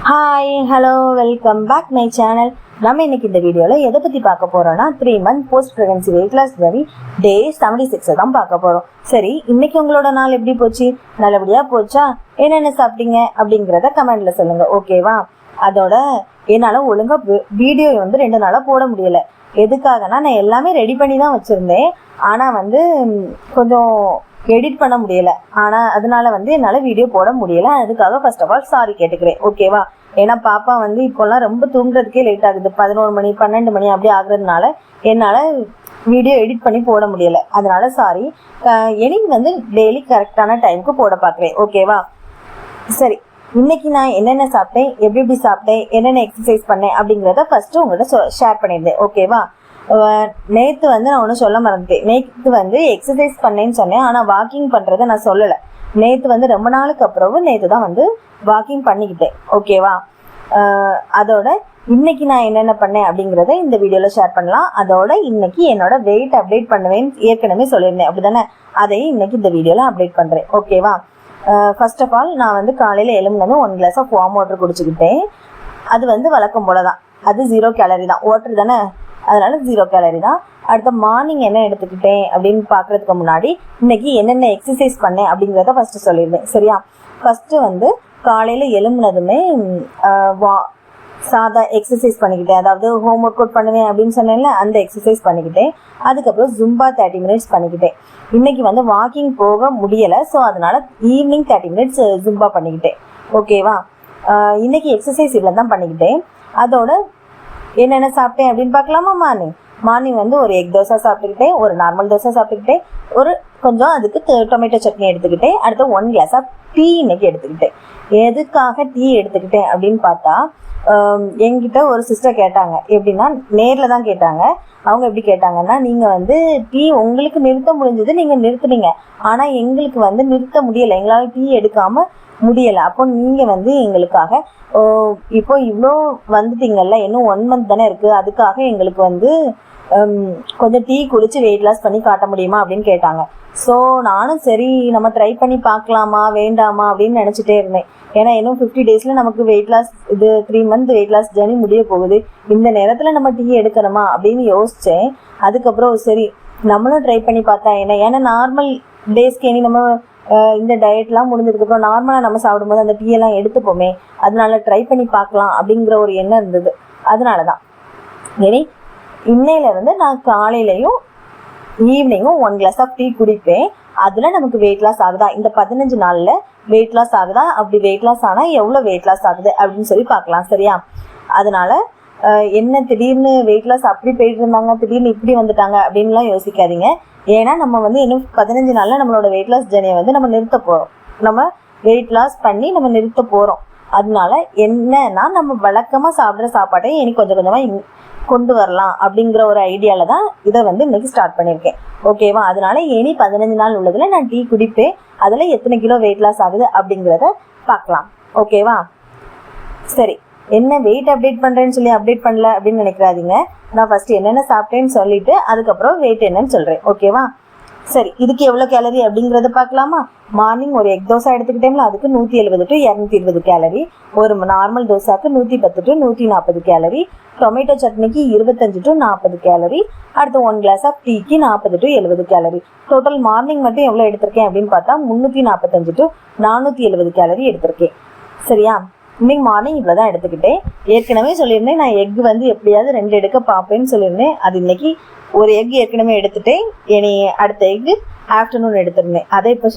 Hi hello welcome back my channel. நம்ம இன்னைக்கு இந்த வீடியோவில் எதை பற்றி பார்க்க போகிறோன்னா 3 month post pregnancy weight loss journey day 76 தான் பார்க்க போகிறோம். சரி, இன்னைக்கு உங்களோட நாள் எப்படி போச்சு? நல்லபடியாக போச்சா? என்னென்ன சாப்பிட்டீங்க அப்படிங்கிறத கமெண்டில் சொல்லுங்கள், ஓகேவா? அதோட என்னால் ஒழுங்காக வீடியோ 2 நாளாக போட முடியலை. எதுக்காகனா நான் எல்லாமே ரெடி பண்ணி தான் வச்சுருந்தேன். ஆனால் கொஞ்சம் எடிட் பண்ண முடியலை. ஆனால் அதனால என்னால் வீடியோ போட முடியலை. அதுக்காக ஃபர்ஸ்ட் ஆஃப் ஆல் சாரி கேட்டுக்கிறேன், ஓகேவா? ஏன்னா பாப்பா இப்போல்லாம் ரொம்ப தூங்குறதுக்கே லேட் ஆகுது. 11 மணி 12 மணி அப்படி ஆகுறதுனால என்னால் வீடியோ எடிட் பண்ணி போட முடியலை. அதனால சாரி. எனக்கு டெய்லி கரெக்டான டைமுக்கு போட பார்க்குறேன், ஓகேவா? சரி, இன்னைக்கு நான் என்னென்ன சாப்பிட்டேன், எப்படி சாப்பிட்டேன், என்னென்ன எக்ஸசைஸ் பண்ணேன் அப்படிங்கிறத ஃபர்ஸ்ட்டு உங்கள்கிட்ட ஷேர் பண்ணியிருந்தேன், ஓகேவா? நேற்று நான் ஒன்று சொல்ல மறந்துட்டேன். நேற்று எக்ஸசைஸ் பண்ணேன்னு சொன்னேன், ஆனால் வாக்கிங் பண்ணுறதை நான் சொல்லலை. நேற்று ரொம்ப நாளுக்கு அப்புறம் நேற்று தான் வாக்கிங் பண்ணிக்கிட்டேன், ஓகேவா? அதோட இன்னைக்கு நான் என்னென்ன பண்ணேன் அப்படிங்கிறத இந்த வீடியோவில் ஷேர் பண்ணலாம். அதோட இன்னைக்கு என்னோட வெயிட் அப்டேட் பண்ணுவேன்னு ஏற்கனவே சொல்லியிருந்தேன், அப்படி தானே? அதையும் இன்னைக்கு இந்த வீடியோவில் அப்டேட் பண்ணுறேன், ஓகேவா? ஃபர்ஸ்ட் ஆஃப் ஆல் நான் காலையில் எழும்புனதும் 1 glass ஆஃப் வார்ம் வாட்டர் குடிச்சுக்கிட்டேன். அது வழக்கம் போல தான். அது 0 calorie தான். வாட்டர் தானே, அதனால 0 calorie தான். அடுத்த மார்னிங் என்ன எடுத்துக்கிட்டேன் அப்படின்னு பார்க்குறதுக்கு முன்னாடி இன்னைக்கு என்னென்ன எக்ஸசைஸ் பண்ணேன் அப்படிங்கிறத ஃபஸ்ட்டு சொல்லியிருந்தேன், சரியா? ஃபஸ்ட்டு காலையில் எழும்புனதுமே சாதா எக்ஸசைஸ் பண்ணிக்கிட்டேன். அதாவது ஹோம் ஒர்க் அவுட் பண்ணுவேன் அப்படின்னு சொன்னேன்ல, அந்த எக்ஸசைஸ் பண்ணிக்கிட்டேன். அதுக்கப்புறம் ஜும்பா 30 minutes பண்ணிக்கிட்டேன். இன்னைக்கு வாக்கிங் போக முடியலை, ஸோ அதனால ஈவினிங் 30 minutes ஜும்பா பண்ணிக்கிட்டேன், ஓகேவா? இன்னைக்கு எக்ஸசைஸ் இவ்வளோ தான் பண்ணிக்கிட்டேன். அதோட என்னென்ன சாப்பிட்டேன் அப்படின்னு பார்க்கலாமா? மார்னிங் ஒரு எக் தோசை சாப்பிட்டுக்கிட்டேன், ஒரு நார்மல் தோசை சாப்பிட்டுக்கிட்டேன், கொஞ்சம் அதுக்கு டொமேட்டோ சட்னி எடுத்துக்கிட்டேன். அடுத்து 1 glass ஆஃப் டீ இன்னைக்கு எடுத்துக்கிட்டேன். எதுக்காக டீ எடுத்துக்கிட்டேன் அப்படின்னு பார்த்தா, என்கிட்ட ஒரு சிஸ்டர் கேட்டாங்க. எப்படின்னா நேரில் தான் கேட்டாங்க. அவங்க எப்படி கேட்டாங்கன்னா, நீங்கள் டீ உங்களுக்கு நிறுத்த முடிஞ்சது, நீங்கள் நிறுத்துனீங்க, ஆனால் எங்களுக்கு நிறுத்த முடியலை, எங்களால் டீ எடுக்காமல் முடியலை. அப்போ நீங்கள் எங்களுக்காக இப்போ இவ்வளோ வந்துட்டீங்கல்ல, இன்னும் 1 month தானே இருக்குது, அதுக்காக எங்களுக்கு கொஞ்சம் டீ குடிச்சு வெயிட் லாஸ் பண்ணி காட்ட முடியுமா அப்படின்னு கேட்டாங்க. ஸோ நானும் சரி, நம்ம ட்ரை பண்ணி பார்க்கலாமா வேண்டாமா அப்படின்னு நினச்சிட்டே இருந்தேன். ஏன்னா இன்னும் 50 daysல நமக்கு வெயிட் லாஸ், இது 3 month வெயிட் லாஸ் ஜர்னி முடிய போகுது. இந்த நேரத்தில் நம்ம டீ எடுக்கணுமா அப்படின்னு யோசித்தேன். அதுக்கப்புறம் சரி நம்மளும் ட்ரை பண்ணி பார்த்தா என்ன, ஏன்னா நார்மல் டேஸ்க்கு இனி நம்ம இந்த டயட்லாம் முடிஞ்சதுக்கப்புறம் நார்மலாக நம்ம சாப்பிடும்போது அந்த டீயெல்லாம் எடுத்துப்போமே, அதனால ட்ரை பண்ணி பார்க்கலாம் அப்படிங்கிற ஒரு எண்ணம் இருந்தது. அதனால தான் இனி இன்னையிலேருந்து நான் காலையிலையும் ஈவினிங்கும் 1 glass ஆஃப் டீ குடிப்பேன். அதில் நமக்கு வெயிட் லாஸ் ஆகுதா, இந்த 15 நாளில் வெயிட் லாஸ் ஆகுதா, அப்படி வெயிட் லாஸ் ஆனால் எவ்வளோ வெயிட் லாஸ் ஆகுது அப்படின்னு சொல்லி பார்க்கலாம், சரியா? அதனால என்ன திடீர்னு வெயிட் லாஸ் அப்படி போயிட்டு இருந்தாங்க, திடீர்னு இப்படி வந்துட்டாங்க அப்படின்லாம் யோசிக்காதீங்க. ஏன்னா நம்ம இன்னும் 15 நாளில் நம்மளோட வெயிட் லாஸ் ஜர்னியை நம்ம நிறுத்த போகிறோம். நம்ம வெயிட் லாஸ் பண்ணி நம்ம நிறுத்த போகிறோம். அதனால என்னன்னா, நம்ம வழக்கமாக சாப்பிட்ற சாப்பாட்டை இனி கொஞ்சம் கொஞ்சமாக கொண்டு வரலாம் அப்படிங்கிற ஒரு ஐடியாவில் தான் இதை இன்னைக்கு ஸ்டார்ட் பண்ணியிருக்கேன், ஓகேவா? அதனால இனி 15 நாள் உள்ளதில் நான் டீ குடிப்பேன். அதில் எத்தனை கிலோ வெயிட் லாஸ் ஆகுது அப்படிங்கிறத பார்க்கலாம், ஓகேவா? சரி, என்ன வெயிட் அப்டேட் பண்ணுறேன்னு சொல்லி அப்டேட் பண்ணல அப்படின்னு நினைக்கிறாதீங்க. நான் ஃபஸ்ட்டு என்னென்ன சாப்பிட்டேன்னு சொல்லிவிட்டு அதுக்கப்புறம் வெயிட் என்னன்னு சொல்கிறேன், ஓகேவா? சரி, இதுக்கு எவ்வளோ கேலரி அப்படிங்கிறத பார்க்கலாமா? மார்னிங் ஒரு எக் தோசை எடுத்துக்கிட்டேங்களா, அதுக்கு 170 to 220 calorie. ஒரு நார்மல் தோசாக்கு 110 to 140 calorie. டொமேட்டோ சட்னிக்கு 25 to 40 calorie. அடுத்து 1 glass ஆஃப் டீக்கு 40 to 70 calorie. டோட்டல் மார்னிங் மட்டும் எவ்வளோ எடுத்திருக்கேன் அப்படின்னு பார்த்தா 345 to 470 calorie எடுத்திருக்கேன், சரியா? இன்னைக்கு மார்னிங் இவ்வளோ தான் எடுத்துக்கிட்டேன். ஏற்கனவே சொல்லியிருந்தேன் நான் எக் எப்படியாவது 2 எடுக்க பார்ப்பேன்னு சொல்லியிருந்தேன். அது இன்னைக்கு ஒரு எக் ஏற்கனவே எடுத்துட்டேன். இனி அடுத்த எக் ஆஃப்டர்நூன் எடுத்துருந்தேன், அதை இப்போ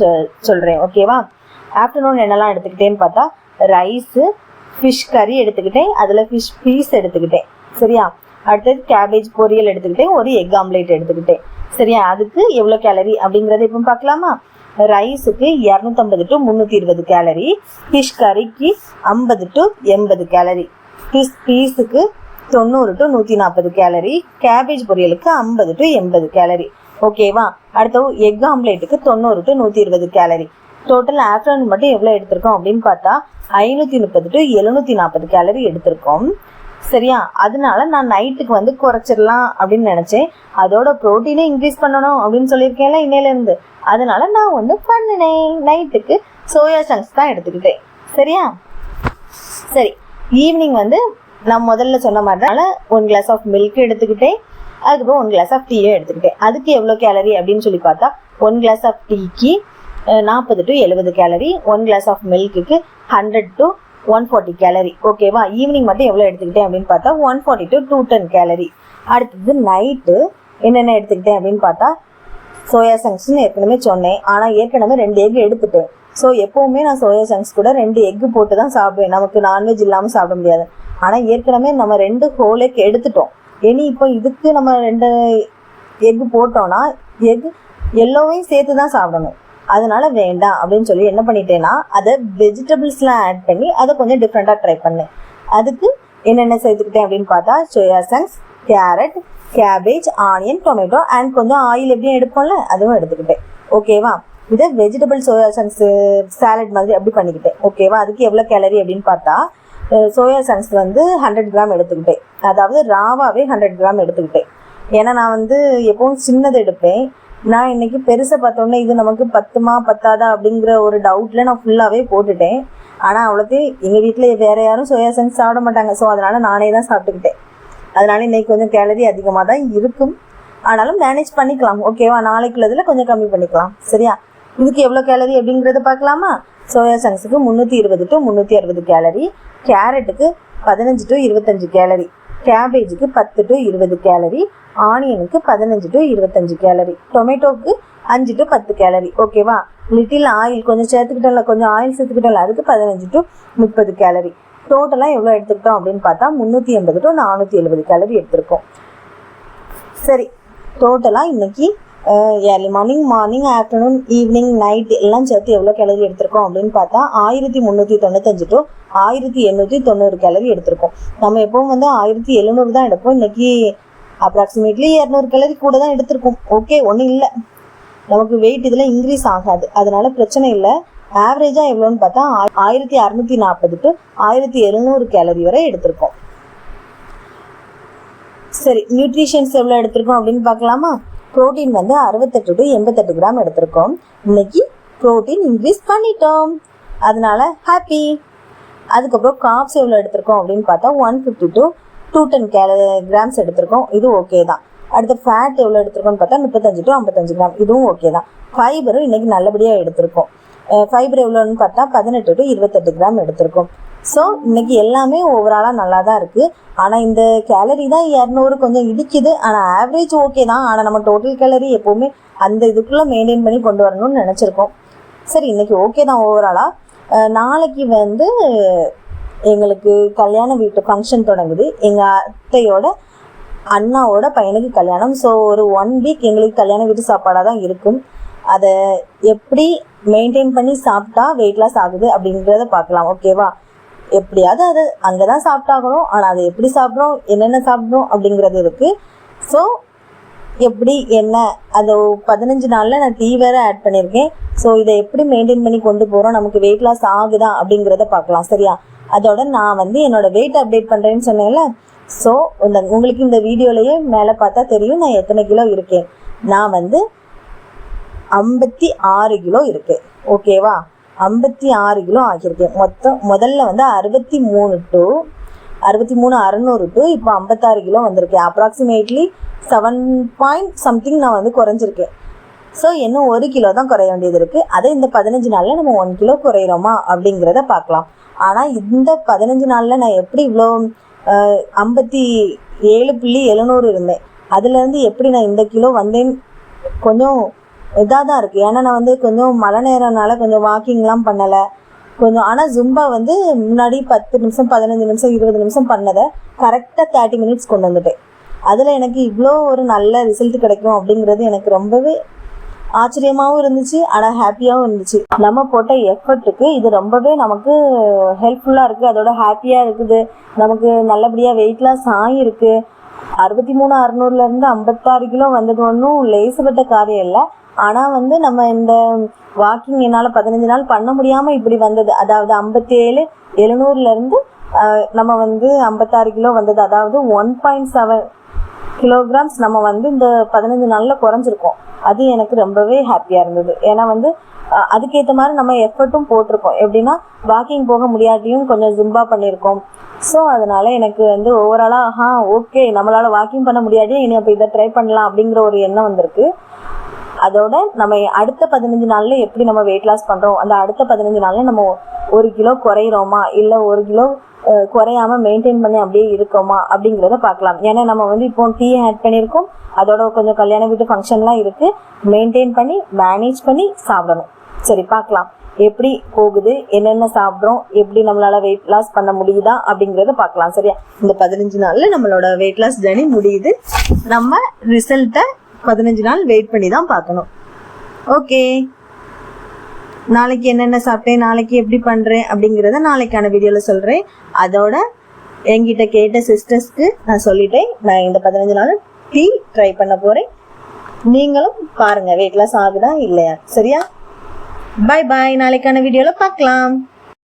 சொல்கிறேன், ஓகேவா? ஆஃப்டர்நூன் என்னெல்லாம் எடுத்துக்கிட்டேன்னு பார்த்தா, ரைஸு, ஃபிஷ் கறி எடுத்துக்கிட்டேன், அதில் ஃபிஷ் பீஸ் எடுத்துக்கிட்டேன், சரியா? அடுத்தது கேபேஜ் பொரியல் எடுத்துக்கிட்டேன், ஒரு எக் ஆம்லேட் எடுத்துக்கிட்டேன், சரியா? அதுக்கு எவ்வளோ கேலரி அப்படிங்கிறத இப்போ பார்க்கலாமா? ரைஸுக்கு 250 to 320 calorie, ஃபிஷ் கறிக்கு 50 to 80 calorie, ஃபிஷ் பீஸுக்கு 90 to 140 calorie, கேபேஜ் பொரியலுக்கு 50 to 80 calorie, ஓகேவா? அடுத்தது எக் ஆம்லேட்டுக்கு 90 to 120 calorie. டோட்டல் ஆஃப்டர்நூன் மட்டும் எவ்வளோ எடுத்திருக்கோம் அப்படின்னு பார்த்தா 530 to 740 calorie எடுத்திருக்கோம், சரியா? அதனால நான் நைட்டுக்கு குறைச்சிடலாம் அப்படின்னு நினச்சேன். அதோட ப்ரோட்டீனே இன்க்ரீஸ் பண்ணணும் அப்படின்னு சொல்லியிருக்கேன்ல இன்னையிலேருந்து. அதனால நான் பண்ணினேன், நைட்டுக்கு சோயா சங்க்ஸ் தான் எடுத்துக்கிட்டேன், சரியா? சரி, ஈவினிங் வந்து நான் முதல்ல சொன்ன மாதிரி தான் 1 கிளாஸ் ஆஃப் மில்க் எடுத்துக்கிட்டேன், அதுக்கப்புறம் 1 கிளாஸ் ஆஃப் டீயும் எடுத்துக்கிட்டேன். அதுக்கு எவ்வளோ கேலரி அப்படின்னு சொல்லி பார்த்தா 1 கிளாஸ் ஆஃப் டீக்கு 40 to 70 கேலரி, 1 கிளாஸ் ஆஃப் மில்க்குக்கு 100 to 140 கேலரி. ஓகேவா? ஈவினிங் மட்டும் எவ்வளோ எடுத்துக்கிட்டேன் அப்படின்னு பார்த்தா 140 to 210 கேலரி. அடுத்தது நைட்டு என்னென்ன எடுத்துக்கிட்டேன் அப்படின்னு பார்த்தா சோயா சங்க்ஸ்ன்னு ஏற்கனவே சொன்னேன், ஆனால் ஏற்கனவே 2 எக் எடுத்துட்டேன். ஸோ எப்போவுமே நான் சோயா சங்க்ஸ் கூட 2 எக்கு போட்டு தான் சாப்பிடுவேன், நமக்கு நான்வெஜ் இல்லாமல் சாப்பிட முடியாது. ஆனால் ஏற்கனவே நம்ம 2 ஹோல் எக் எடுத்துட்டோம். இனி இப்போ இதுக்கு நம்ம 2 எக்கு போட்டோம்னா எக் எல்லோவையும் சேர்த்து தான் சாப்பிடணும், அதனால வேண்டாம் அப்படின்னு சொல்லி என்ன பண்ணிட்டேன்னா அதை வெஜிடபிள்ஸ்லாம் ஆட் பண்ணி அதை கொஞ்சம் டிஃப்ரெண்ட்டாக ட்ரை பண்ணேன். அதுக்கு என்னென்ன சேர்த்துக்கிட்டேன் அப்படின்னு பார்த்தா soya chunks, carrot, cabbage, onion, tomato and கொஞ்சம் ஆயில் எப்படியும் எடுப்போம்ல அதுவும் எடுத்துக்கிட்டேன். ஓகேவா? இதை வெஜிடபிள் சோயா சங்க்ஸ் சாலட் மாதிரி அப்படி பண்ணிக்கிட்டேன். ஓகேவா? அதுக்கு எவ்வளோ கேலரி அப்படின்னு பார்த்தா சோயா சங்க்ஸ் வந்து 100 கிராம் எடுத்துக்கிட்டேன், அதாவது ராவாவே 100 கிராம் எடுத்துக்கிட்டேன். ஏன்னா நான் வந்து எப்பவும் சின்னது எடுப்பேன். நான் இன்னைக்கு பெருசை பார்த்தோன்னே இது நமக்கு பத்துமா பத்தாதா அப்படிங்கிற ஒரு டவுட்டில் நான் ஃபுல்லாகவே போட்டுட்டேன். ஆனால் அவ்வளோத்தையும் எங்கள் வீட்டில் வேறு யாரும் சோயா சங்க்ஸ் சாப்பிட மாட்டாங்க, ஸோ அதனால் நானே தான் சாப்பிட்டுக்கிட்டேன். அதனால இன்னைக்கு கொஞ்சம் கேலரி அதிகமாக தான் இருக்கும், ஆனாலும் மேனேஜ் பண்ணிக்கலாம். ஓகேவா? நாளைக்குள்ளதில் கொஞ்சம் கம்மி பண்ணிக்கலாம். சரியா? இதுக்கு எவ்வளோ கேலரி அப்படிங்கிறத பார்க்கலாமா? சோயா சங்க்ஸுக்கு 320 to 360 கேலரி, கேரட்டுக்கு 15 to 25 கேலரி, கேபேஜுக்கு 10 to 20 கேலரி, ஆனியனுக்கு 15 to 25 கேலரி, டொமேட்டோவுக்கு 5 to 10 கேலரி. ஓகேவா? லிட்டில் ஆயில் கொஞ்சம் சேர்த்துக்கிட்டல, கொஞ்சம் ஆயில் சேர்த்துக்கிட்டல, அதுக்கு 15 to 30 கேலரி. டோட்டலாக எவ்வளோ எடுத்துக்கிட்டோம் அப்படின்னு பார்த்தா 380 to 470 கேலரி எடுத்திருக்கோம். சரி, டோட்டலாக இன்னைக்கு early morning, afternoon, evening, night எல்லாம் சேர்த்து எவ்வளோ கேலரி எடுத்திருக்கோம் அப்படின்னு பார்த்தா 1395 to 1890 கேலரி எடுத்திருக்கோம். நம்ம எப்பவும் வந்து 1700 தான் எடுப்போம், இன்னைக்கு அப்ராக்சிமேட்லி 200 கேலரி கூட தான் எடுத்திருக்கோம். ஓகே, ஒன்றும் இல்லை, நமக்கு வெயிட் இதில் இன்க்ரீஸ் ஆகாது, அதனால பிரச்சனை இல்லை. ஆவரேஜாக எவ்வளோன்னு பார்த்தா 1640 to 1700 கேலரி வரை எடுத்திருக்கோம். சரி, நியூட்ரிஷன்ஸ் எவ்வளோ எடுத்திருக்கோம் அப்படின்னு பார்க்கலாமா? ப்ரோட்டீன் வந்து 68 to 88 கிராம் எடுத்திருக்கோம். இன்னைக்கு ப்ரோட்டீன் இன்க்ரீஸ் பண்ணிட்டோம், அதனால ஹாப்பி. அதுக்கப்புறம் கார்ப்ஸ் எவ்வளோ எடுத்திருக்கோம் அப்படின்னு பார்த்தா 150 to 210 கிராம்ஸ் எடுத்திருக்கோம், இது ஓகே தான். அடுத்து ஃபேட் எவ்வளோ எடுத்திருக்கோம்னு பார்த்தா 35 to 55 கிராம், இதுவும் ஓகே தான். ஃபைபரும் இன்னைக்கு நல்லபடியாக எடுத்திருக்கோம். ஃபைபர் எவ்வளோன்னு பார்த்தா 18 to 28 கிராம் எடுத்திருக்கோம். ஸோ இன்னைக்கு எல்லாமே ஓவராலாக நல்லா தான் இருக்குது. ஆனால் இந்த கேலரி தான் 200 கொஞ்சம் இடிக்குது, ஆனால் ஆவரேஜ் ஓகே தான். ஆனால் நம்ம டோட்டல் கேலரி எப்போவுமே அந்த இதுக்குள்ளே மெயின்டைன் பண்ணி கொண்டு வரணும்னு நினச்சிருக்கோம். சரி, இன்னைக்கு ஓகே தான் ஓவராலாக. நாளைக்கு வந்து எங்களுக்கு கல்யாண வீட்டு ஃபங்க்ஷன் தொடங்குது, எங்கள் அத்தையோட அண்ணாவோட பையனுக்கு கல்யாணம். ஸோ ஒரு 1 வீக் எங்களுக்கு கல்யாண வீட்டு சாப்பாடாக தான் இருக்கும். அதை எப்படி மெயின்டைன் பண்ணி சாப்பிட்டா வெயிட் லாஸ் ஆகுது அப்படிங்கிறத பார்க்கலாம். ஓகேவா? எப்படியாவது அது அங்கே தான் சாப்பிட்டாகணும், ஆனால் அதை எப்படி சாப்பிட்றோம், என்னென்ன சாப்பிட்றோம் அப்படிங்கிறது இருக்குது. ஸோ எப்படி என்ன அது 15 நாளில் நான் டீ வேறு ஆட் பண்ணியிருக்கேன். ஸோ இதை எப்படி மெயின்டைன் பண்ணி கொண்டு போகிறோம், நமக்கு வெயிட் லாஸ் ஆகுதா அப்படிங்கிறத பார்க்கலாம். சரியா? அதோட நான் வந்து என்னோட வெயிட் அப்டேட் பண்ணுறேன்னு சொன்னேன்ல. ஸோ உங்களுக்கு இந்த வீடியோலையே மேலே பார்த்தா தெரியும் நான் எத்தனை கிலோ இருக்கேன். நான் வந்து 56 கிலோ இருக்கேன். ஓகேவா? 56 கிலோ ஆகியிருக்கேன். முதல்ல வந்து 63 to 600 to இப்போ 56 கிலோ வந்திருக்கேன். அப்ராக்சிமேட்லி 7 பாயிண்ட் சம்திங் நான் வந்து குறைஞ்சிருக்கேன். ஸோ இன்னும் 1 கிலோ தான் குறைய வேண்டியது இருக்குது. அதை இந்த 15 நாளில் நம்ம 1 கிலோ குறையிறோமா அப்படிங்கிறத பார்க்கலாம். ஆனால் இந்த 15 நாளில் நான் எப்படி இவ்வளோ 57.700 இருந்தேன், அதுலேருந்து எப்படி நான் இந்த கிலோ வந்தேன் கொஞ்சம் இதாக தான் இருக்குது. ஏன்னா நான் வந்து கொஞ்சம் மழை நேரம்னால கொஞ்சம் வாக்கிங்லாம் பண்ணலை கொஞ்சம். ஆனால் ஜும்பா வந்து முன்னாடி 10 நிமிஷம் 15 நிமிஷம் 20 நிமிஷம் பண்ணதை கரெக்டாக 30 மினிட்ஸ் கொண்டு வந்துட்டேன். அதில் எனக்கு இவ்வளோ ஒரு நல்ல ரிசல்ட் கிடைக்கும் அப்படிங்கிறது எனக்கு ரொம்பவே ஆச்சரியமாகவும் இருந்துச்சு, ஆனால் ஹாப்பியாகவும் இருந்துச்சு. நம்ம போட்ட எஃபர்ட்டுக்கு இது ரொம்பவே நமக்கு ஹெல்ப்ஃபுல்லாக இருக்குது, அதோட ஹாப்பியாக இருக்குது. நமக்கு நல்லபடியாக வெயிட் லாஸ் ஆகிருக்கு. 63,600 56 கிலோ வந்தது ஒன்றும் லேசுப்பட்ட காரியம் இல்லை. ஆனால் வந்து நம்ம இந்த வாக்கிங் என்னால் 15 நாள் பண்ண முடியாமல் இப்படி வந்தது, அதாவது 57,700 நம்ம வந்து 56 கிலோ வந்தது, அதாவது 1.7 கிலோகிராம்ஸ் நம்ம வந்து இந்த 15 நாளில் குறைஞ்சிருக்கோம். அது எனக்கு ரொம்பவே ஹாப்பியாக இருந்தது. ஏன்னா வந்து அதுக்கேற்ற மாதிரி நம்ம எஃபர்ட்டும் போட்டிருக்கோம். எப்படின்னா வாக்கிங் போக முடியாட்டியும் கொஞ்சம் ஜும்பா பண்ணியிருக்கோம். ஸோ அதனால எனக்கு வந்து ஓவராலாக ஓகே நம்மளால வாக்கிங் பண்ண முடியாட்டியும் இனி அப்போ இதை ட்ரை பண்ணலாம் அப்படிங்கிற ஒரு எண்ணம் வந்திருக்கு. அதோட நம்ம அடுத்த 15 நாள்ல எப்படி நம்ம வெயிட் லாஸ் பண்றோம், அந்த அடுத்த 15 நாள்ல நம்ம 1 கிலோ குறையிறோமா இல்லை 1 கிலோ குறையாம மெயின்டைன் பண்ணி அப்படியே இருக்கோமா அப்படிங்கிறத பார்க்கலாம். ஏன்னா நம்ம வந்து இப்போ டீ ஆட் பண்ணியிருக்கோம், அதோட கொஞ்சம் கல்யாண வீட்டு ஃபங்க்ஷன்லாம் இருக்கு, மெயின்டைன் பண்ணி மேனேஜ் பண்ணி சாப்பிடணும். சரி பார்க்கலாம் எப்படி போகுது, என்னென்ன சாப்பிட்றோம், எப்படி நம்மளால வெயிட் லாஸ் பண்ண முடியுதா அப்படிங்கிறத பார்க்கலாம். சரியா, இந்த 15 நாள்ல நம்மளோட வெயிட் லாஸ் ஜர்னி முடியுது. நம்ம ரிசல்ட்டை 15 நாள் வெயிட் பண்ணி தான் பார்க்கணும். ஓகே, நாளைக்கு என்னென்ன சாப்பிட்டேன், நாளைக்கு எப்படி பண்ணுறேன் அப்படிங்கிறத நாளைக்கான வீடியோவில் சொல்கிறேன். அதோட என்கிட்ட கேட்ட சிஸ்டர்ஸ்க்கு நான் சொல்லிட்டேன், நான் இந்த 15 நாள் டீ ட்ரை பண்ண போகிறேன். நீங்களும் பாருங்கள் வெயிட் லாஸ் ஆகுதா இல்லையா. சரியா, பாய் பாய், நாளைக்கான வீடியோவில் பார்க்கலாம்.